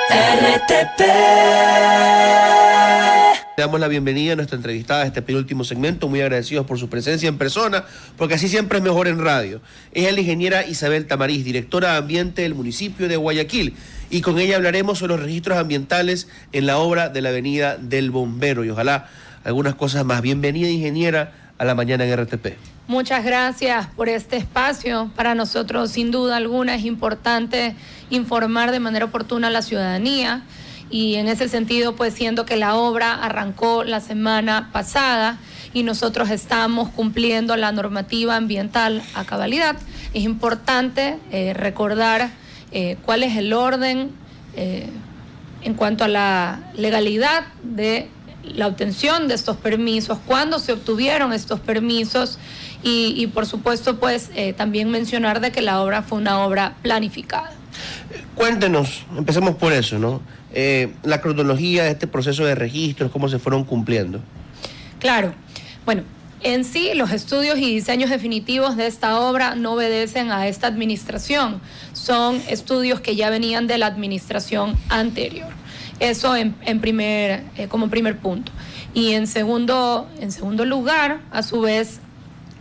RTP. Le damos la bienvenida a nuestra entrevistada a este penúltimo segmento, muy agradecidos por su presencia en persona, porque así siempre es mejor en radio. Ella es la ingeniera Isabel Tamariz, directora de Ambiente del municipio de Guayaquil, y con ella hablaremos sobre los registros ambientales en la obra de la Avenida del Bombero, y ojalá algunas cosas más. Bienvenida, ingeniera, a la mañana en RTP. Muchas gracias por este espacio. Para nosotros, sin duda alguna, es importante informar de manera oportuna a la ciudadanía y en ese sentido, pues siendo que la obra arrancó la semana pasada y nosotros estamos cumpliendo la normativa ambiental a cabalidad, es importante recordar cuál es el orden en cuanto a la legalidad de la obtención de estos permisos, cuándo se obtuvieron estos permisos y por supuesto pues también mencionar de que la obra fue una obra planificada. Cuéntenos, empecemos por eso, ¿no? La cronología de este proceso de registros, cómo se fueron cumpliendo. Claro, bueno, en sí los estudios y diseños definitivos de esta obra no obedecen a esta administración, son estudios que ya venían de la administración anterior. Eso como primer punto. Y en segundo lugar, a su vez,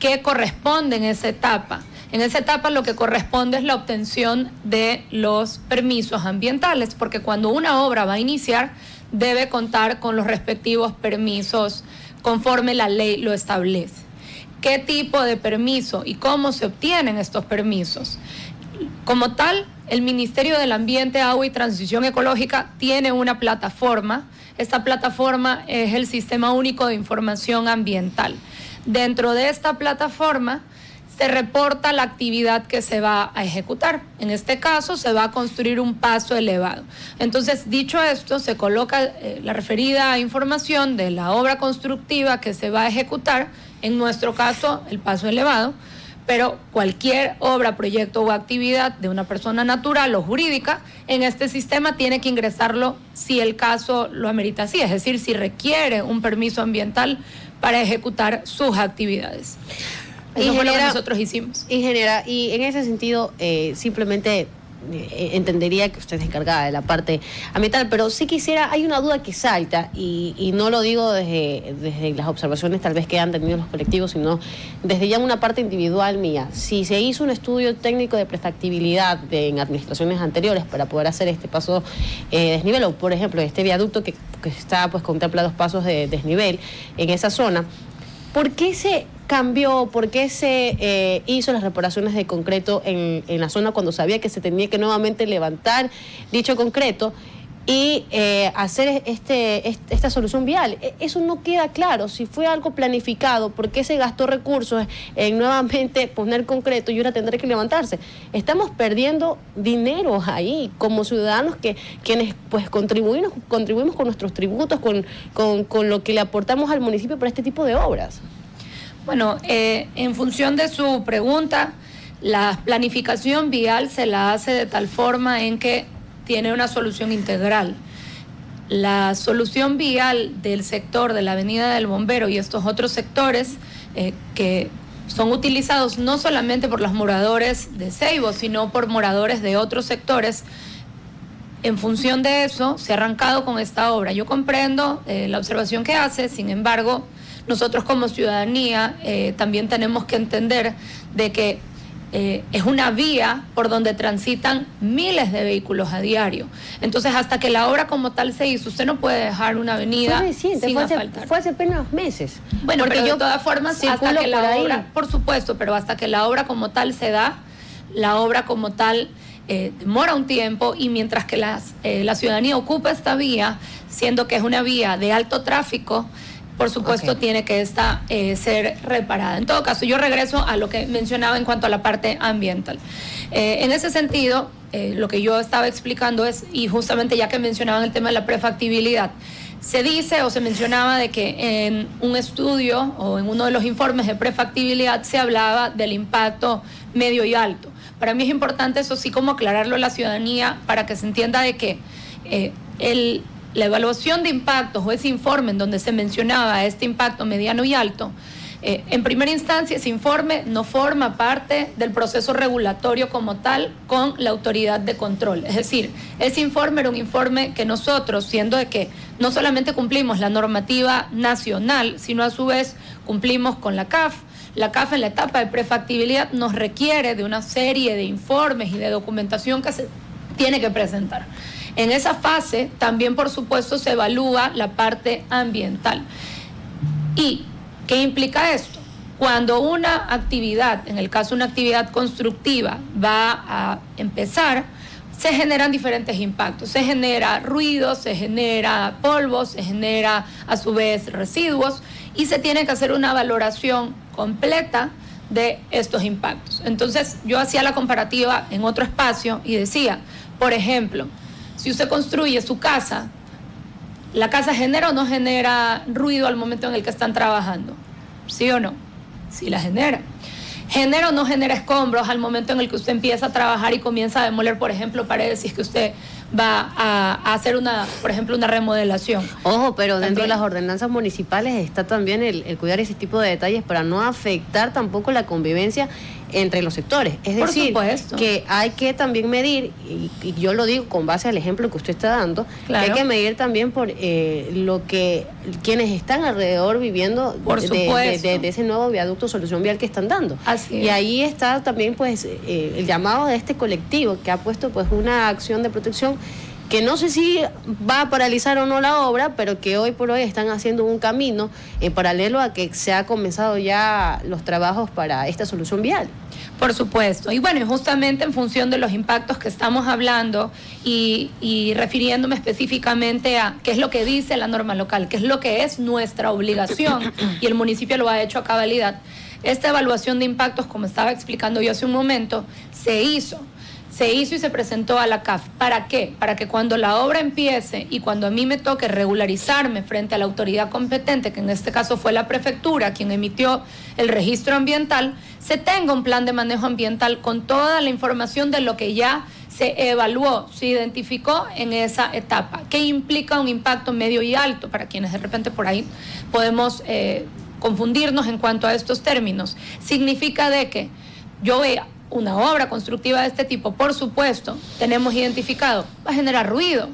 ¿qué corresponde en esa etapa? En esa etapa lo que corresponde es la obtención de los permisos ambientales, porque cuando una obra va a iniciar, debe contar con los respectivos permisos conforme la ley lo establece. ¿Qué tipo de permiso y cómo se obtienen estos permisos? Como tal, el Ministerio del Ambiente, Agua y Transición Ecológica tiene una plataforma. Esta plataforma es el Sistema Único de Información Ambiental. Dentro de esta plataforma se reporta la actividad que se va a ejecutar. En este caso, se va a construir un paso elevado. Entonces, dicho esto, se coloca la referida información de la obra constructiva que se va a ejecutar, en nuestro caso, el paso elevado, pero cualquier obra, proyecto o actividad de una persona natural o jurídica, en este sistema tiene que ingresarlo si el caso lo amerita así, es decir, si requiere un permiso ambiental para ejecutar sus actividades. Eso fue lo que nosotros hicimos. Ingeniera, y en ese sentido, simplemente entendería que usted es encargada de la parte ambiental, pero sí quisiera, hay una duda que salta, y no lo digo desde las observaciones tal vez que han tenido los colectivos, sino desde ya una parte individual mía. Si se hizo un estudio técnico de prefactibilidad en administraciones anteriores para poder hacer este paso desnivel, o por ejemplo este viaducto que está pues contempla 2 pasos de desnivel en esa zona, ¿por qué se cambió, por qué se hizo las reparaciones de concreto en la zona cuando sabía que se tenía que nuevamente levantar dicho concreto y hacer esta solución vial? Eso no queda claro. Si fue algo planificado, ¿por qué se gastó recursos en nuevamente poner concreto y ahora tendré que levantarse? Estamos perdiendo dinero ahí como ciudadanos quienes pues contribuimos con nuestros tributos, con lo que le aportamos al municipio para este tipo de obras. Bueno, en función de su pregunta, la planificación vial se la hace de tal forma en que tiene una solución integral. La solución vial del sector de la Avenida del Bombero y estos otros sectores que son utilizados no solamente por los moradores de Ceibo, sino por moradores de otros sectores. En función de eso, se ha arrancado con esta obra. Yo comprendo la observación que hace, sin embargo, nosotros como ciudadanía también tenemos que entender de que es una vía por donde transitan miles de vehículos a diario. Entonces, hasta que la obra como tal se hizo, usted no puede dejar una avenida sin asfaltar. Fue hace apenas meses. Bueno, porque pero de todas formas, hasta que la obra, por supuesto, pero hasta que la obra como tal se da, la obra como tal demora un tiempo, y mientras que la ciudadanía ocupa esta vía, siendo que es una vía de alto tráfico, por supuesto, tiene que ser reparada. En todo caso, yo regreso a lo que mencionaba en cuanto a la parte ambiental. En ese sentido, lo que yo estaba explicando es, y justamente ya que mencionaban el tema de la prefactibilidad, se dice o se mencionaba de que en un estudio o en uno de los informes de prefactibilidad se hablaba del impacto medio y alto. Para mí es importante eso sí como aclararlo a la ciudadanía para que se entienda de que la evaluación de impactos o ese informe en donde se mencionaba este impacto mediano y alto En primera instancia, ese informe no forma parte del proceso regulatorio como tal con la autoridad de control. Es decir, ese informe era un informe que nosotros, siendo de que no solamente cumplimos la normativa nacional, sino a su vez cumplimos con la CAF. La CAF en la etapa de prefactibilidad nos requiere de una serie de informes y de documentación que se tiene que presentar. En esa fase también, por supuesto, se evalúa la parte ambiental. ¿Y qué implica esto? Cuando una actividad, en el caso de una actividad constructiva, va a empezar, se generan diferentes impactos. Se genera ruido, se genera polvo, se genera a su vez residuos y se tiene que hacer una valoración completa de estos impactos. Entonces, yo hacía la comparativa en otro espacio y decía, por ejemplo, si usted construye su casa, ¿la casa genera o no genera ruido al momento en el que están trabajando? ¿Sí o no? Sí la genera. ¿Genera o no genera escombros al momento en el que usted empieza a trabajar y comienza a demoler, por ejemplo, paredes, si es que usted va a hacer por ejemplo, una remodelación? Ojo, pero dentro También. de las ordenanzas municipales está también el cuidar ese tipo de detalles para no afectar tampoco la convivencia entre los sectores. Es Por decir, supuesto. que hay que también medir, y yo lo digo con base al ejemplo que usted está dando, Claro. que hay que medir también por lo que quienes están alrededor viviendo Por supuesto. de ese nuevo viaducto solución vial que están dando. Así Y es. ahí está también pues el llamado de este colectivo que ha puesto pues una acción de protección que no sé si va a paralizar o no la obra, pero que hoy por hoy están haciendo un camino en paralelo a que se ha comenzado ya los trabajos para esta solución vial. Por supuesto. Y bueno, y justamente en función de los impactos que estamos hablando y refiriéndome específicamente a qué es lo que dice la norma local, qué es lo que es nuestra obligación, y el municipio lo ha hecho a cabalidad, esta evaluación de impactos, como estaba explicando yo hace un momento, se hizo y se presentó a la CAF. ¿Para qué? Para que cuando la obra empiece y cuando a mí me toque regularizarme frente a la autoridad competente, que en este caso fue la prefectura, quien emitió el registro ambiental, se tenga un plan de manejo ambiental con toda la información de lo que ya se evaluó, se identificó en esa etapa, que implica un impacto medio y alto, para quienes de repente por ahí podemos confundirnos en cuanto a estos términos. Significa de que yo vea una obra constructiva de este tipo, por supuesto, tenemos identificado, va a generar ruido,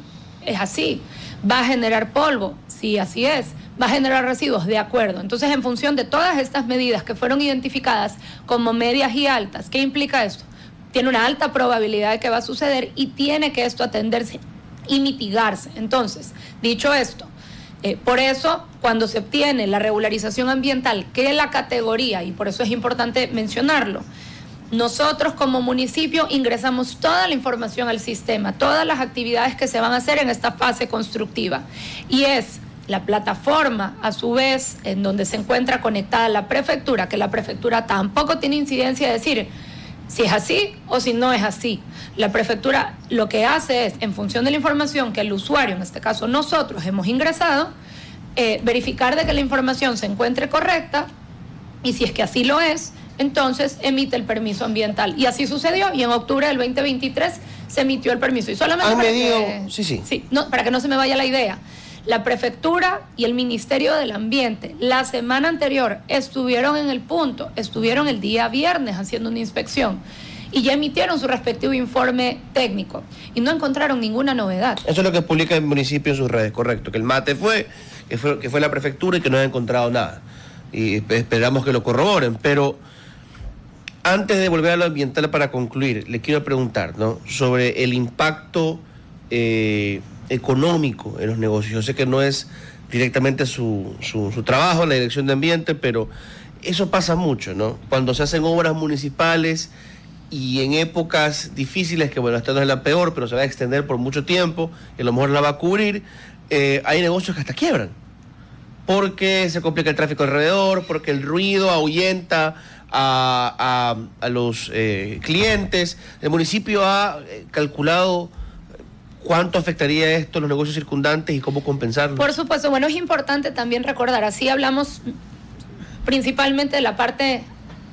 es así, va a generar polvo, sí, así es, va a generar residuos, de acuerdo. Entonces, en función de todas estas medidas que fueron identificadas como medias y altas, ¿qué implica esto? Tiene una alta probabilidad de que va a suceder y tiene que esto atenderse y mitigarse. Entonces, dicho esto, por eso, cuando se obtiene la regularización ambiental, que es la categoría, y por eso es importante mencionarlo, nosotros como municipio ingresamos toda la información al sistema, todas las actividades que se van a hacer en esta fase constructiva. Y es la plataforma, a su vez, en donde se encuentra conectada la prefectura, que la prefectura tampoco tiene incidencia de decir si es así o si no es así. La prefectura lo que hace es, en función de la información que el usuario, en este caso nosotros, hemos ingresado, verificar de que la información se encuentre correcta, y si es que así lo es, entonces emite el permiso ambiental. Y así sucedió, y en octubre del 2023 se emitió el permiso. Y solamente para que no se me vaya la idea, la prefectura y el Ministerio del Ambiente la semana anterior estuvieron en el punto, estuvieron el día viernes haciendo una inspección y ya emitieron su respectivo informe técnico y no encontraron ninguna novedad. Eso es lo que publica el municipio en sus redes, correcto, que el mate que fue la prefectura y que no ha encontrado nada. Y esperamos que lo corroboren, pero antes de volver a lo ambiental para concluir, le quiero preguntar, ¿no?, sobre el impacto económico en los negocios. Yo sé que no es directamente su trabajo, la dirección de ambiente, pero eso pasa mucho, ¿no? Cuando se hacen obras municipales y en épocas difíciles, que bueno, esta no es la peor, pero se va a extender por mucho tiempo, y a lo mejor la va a cubrir, hay negocios que hasta quiebran, porque se complica el tráfico alrededor, porque el ruido ahuyenta a los clientes. El municipio ha calculado cuánto afectaría esto a los negocios circundantes y cómo compensarlo. Por supuesto, bueno, es importante también recordar, así hablamos principalmente de la parte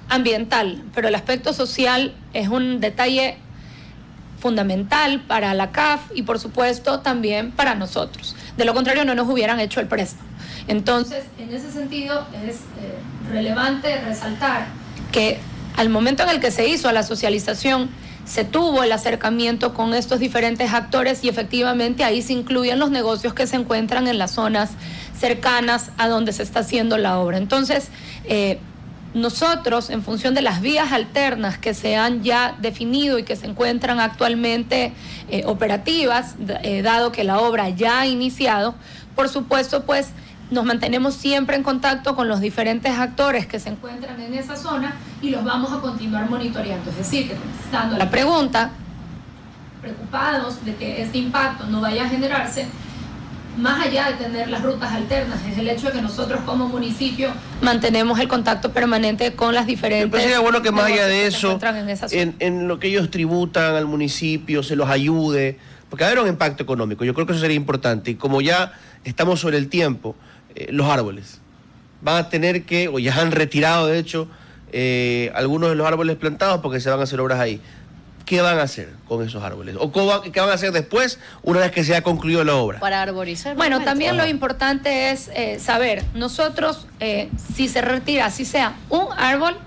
ambiental, pero el aspecto social es un detalle fundamental para la CAF y por supuesto también para nosotros. De lo contrario no nos hubieran hecho el préstamo. Entonces, en ese sentido, es relevante resaltar que al momento en el que se hizo la socialización, se tuvo el acercamiento con estos diferentes actores y efectivamente ahí se incluyen los negocios que se encuentran en las zonas cercanas a donde se está haciendo la obra. Entonces, nosotros, en función de las vías alternas que se han ya definido y que se encuentran actualmente operativas, dado que la obra ya ha iniciado, por supuesto, pues nos mantenemos siempre en contacto con los diferentes actores que se encuentran en esa zona y los vamos a continuar monitoreando. Es decir, que contestando a la pregunta, preocupados de que este impacto no vaya a generarse, más allá de tener las rutas alternas, es el hecho de que nosotros como municipio mantenemos el contacto permanente con las diferentes... Pero sería bueno que más allá de eso, en lo que ellos tributan al municipio, se los ayude, porque va a haber un impacto económico. Yo creo que eso sería importante. Y como ya estamos sobre el tiempo, los árboles van a tener que, o ya han retirado de hecho, algunos de los árboles plantados porque se van a hacer obras ahí. ¿Qué van a hacer con esos árboles? ¿O qué van a hacer después, una vez que se haya concluido la obra? Para arborizar. Bueno, también lo importante es saber, nosotros, si se retira, así sea un árbol,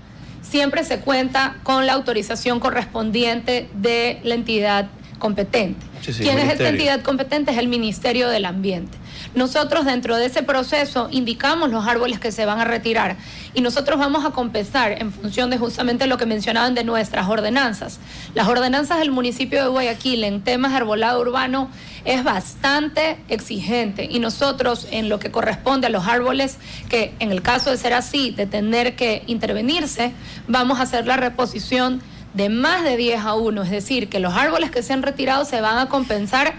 siempre se cuenta con la autorización correspondiente de la entidad competente. Sí, ¿Quién es esta entidad competente? Es el Ministerio del Ambiente. Nosotros dentro de ese proceso indicamos los árboles que se van a retirar y nosotros vamos a compensar en función de justamente lo que mencionaban de nuestras ordenanzas. Las ordenanzas del municipio de Guayaquil en temas de arbolado urbano es bastante exigente y nosotros en lo que corresponde a los árboles que en el caso de ser así, de tener que intervenirse, vamos a hacer la reposición de más de 10-1, es decir, que los árboles que se han retirado se van a compensar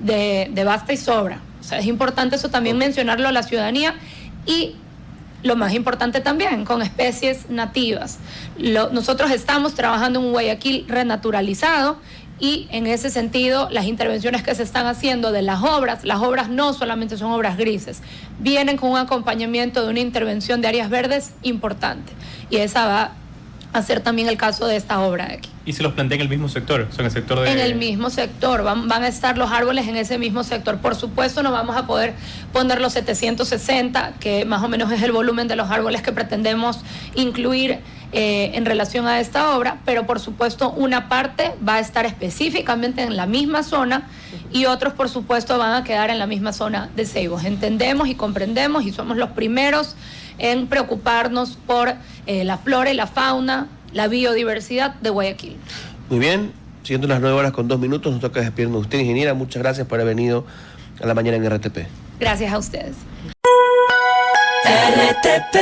de basta y sobra. O sea, es importante eso también mencionarlo a la ciudadanía y lo más importante también, con especies nativas. Nosotros estamos trabajando en un Guayaquil renaturalizado y en ese sentido las intervenciones que se están haciendo de las obras no solamente son obras grises, vienen con un acompañamiento de una intervención de áreas verdes importante y esa va a ser también el caso de esta obra de aquí. ¿Y se los plantea en el mismo sector? ¿Son el sector de...? En el mismo sector, van a estar los árboles en ese mismo sector. Por supuesto no vamos a poder poner los 760, que más o menos es el volumen de los árboles que pretendemos incluir en relación a esta obra, pero por supuesto una parte va a estar específicamente en la misma zona y otros por supuesto van a quedar en la misma zona de Ceibos. Entendemos y comprendemos y somos los primeros en preocuparnos por la flora y la fauna, la biodiversidad de Guayaquil. Muy bien, siguiendo las 9:02, nos toca despedirnos de usted, ingeniera. Muchas gracias por haber venido a la mañana en RTP. Gracias a ustedes. RTP.